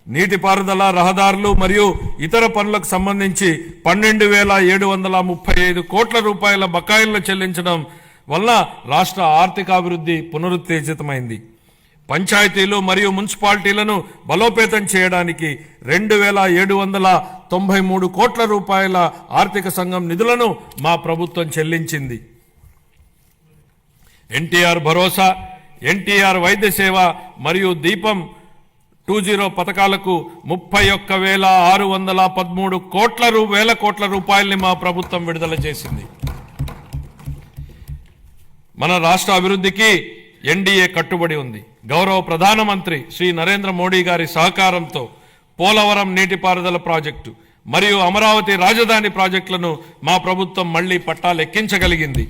నీటిపారుదల, రహదారులు మరియు ఇతర పనులకు సంబంధించి 12,735 కోట్ల రూపాయల బకాయిలను చెల్లించడం వల్ల రాష్ట్ర ఆర్థికాభివృద్ధి పునరుత్తేజితమైంది. పంచాయతీలు మరియు మున్సిపాలిటీలను బలోపేతం చేయడానికి 2,793 కోట్ల రూపాయల ఆర్థిక సంఘం నిధులను మా ప్రభుత్వం చెల్లించింది. ఎన్టీఆర్ భరోసా, ఎన్టీఆర్ వైద్య సేవ మరియు దీపం 2.0 పథకాలకు 31,613 వేల కోట్ల రూపాయల్ని మా ప్రభుత్వం విడుదల చేసింది. మన రాష్ట్ర అభివృద్ధికి ఎన్డీఏ కట్టుబడి ఉంది. గౌరవ ప్రధానమంత్రి శ్రీ నరేంద్ర మోడీ గారి సహకారంతో పోలవరం నీటిపారుదల ప్రాజెక్టు మరియు అమరావతి రాజధాని ప్రాజెక్టులను మా ప్రభుత్వం మళ్లీ పట్టాలెక్కించగలిగింది.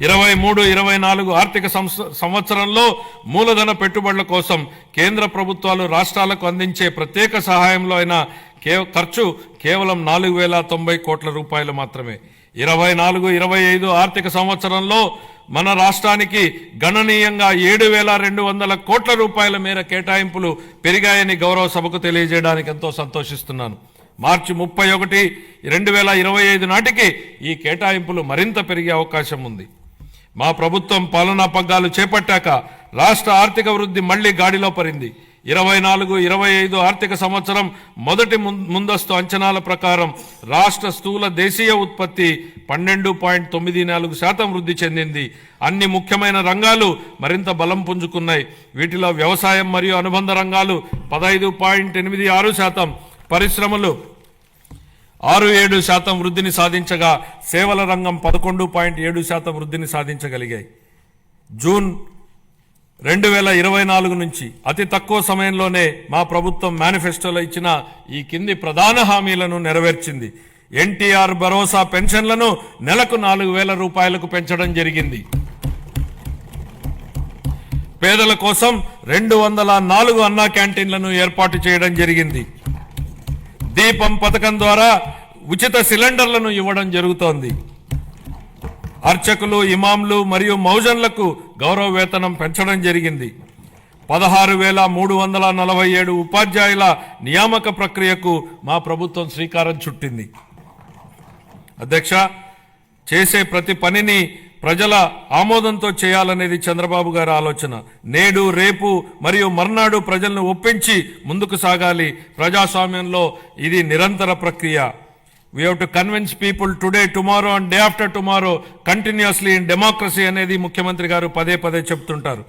23-24 ఆర్థిక సంవత్సరంలో మూలధన పెట్టుబడుల కోసం కేంద్ర ప్రభుత్వాలు రాష్ట్రాలకు అందించే ప్రత్యేక సహాయంలో అయిన ఖర్చు కేవలం 4,090 కోట్ల రూపాయలు మాత్రమే. 24-25 ఆర్థిక సంవత్సరంలో మన రాష్ట్రానికి గణనీయంగా 7,200 కోట్ల రూపాయల మేర కేటాయింపులు పెరిగాయని గౌరవ సభకు తెలియజేయడానికి ఎంతో సంతోషిస్తున్నాను. మార్చి 31, 2025 నాటికి ఈ కేటాయింపులు మరింత పెరిగే అవకాశం ఉంది. మా ప్రభుత్వం పాలనా పగ్గాలు చేపట్టాక రాష్ట్ర ఆర్థిక వృద్ధి మళ్లీ గాడిలో పడింది. 24-25 ఆర్థిక సంవత్సరం మొదటి ముందస్తు అంచనాల ప్రకారం రాష్ట్ర స్థూల దేశీయ ఉత్పత్తి 12.94% వృద్ధి చెందింది. అన్ని ముఖ్యమైన రంగాలు మరింత బలం పుంజుకున్నాయి. వీటిలో వ్యవసాయం మరియు అనుబంధ రంగాలు 15.86%, పరిశ్రమలు 6-7% వృద్ధిని సాధించగా సేవల రంగం 11.7% వృద్ధిని సాధించగలిగాయి. జూన్ 2024 నుంచి అతి తక్కువ సమయంలోనే మా ప్రభుత్వం మేనిఫెస్టోలో ఇచ్చిన ఈ కింది ప్రధాన హామీలను నెరవేర్చింది. ఎన్టీఆర్ భరోసా పెన్షన్లను నెలకు 4,000 రూపాయలకు పెంచడం జరిగింది. పేదల కోసం 204 అన్నా క్యాంటీన్లను ఏర్పాటు చేయడం జరిగింది. దీపం పథకం ద్వారా ఉచిత సిలిండర్లను ఇవ్వడం జరుగుతోంది. అర్చకులు, ఇమాంలు మరియు మౌజన్లకు గౌరవ వేతనం పెంచడం జరిగింది. 16,347 ఉపాధ్యాయుల నియామక ప్రక్రియకు మా ప్రభుత్వం శ్రీకారం చుట్టింది. అధ్యక్ష, చేసే ప్రతి పనిని ప్రజల ఆమోదంతో చేయాలనేది చంద్రబాబు గారి ఆలోచన. నేడు, రేపు మరియు మర్నాడు ప్రజలను ఒప్పించి ముందుకు సాగాలి. ప్రజాస్వామ్యంలో ఇది నిరంతర ప్రక్రియ. We have to convince people today, tomorrow and day after tomorrow continuously in democracy అనేది ముఖ్యమంత్రి గారు పదే పదే చెప్తుంటారు.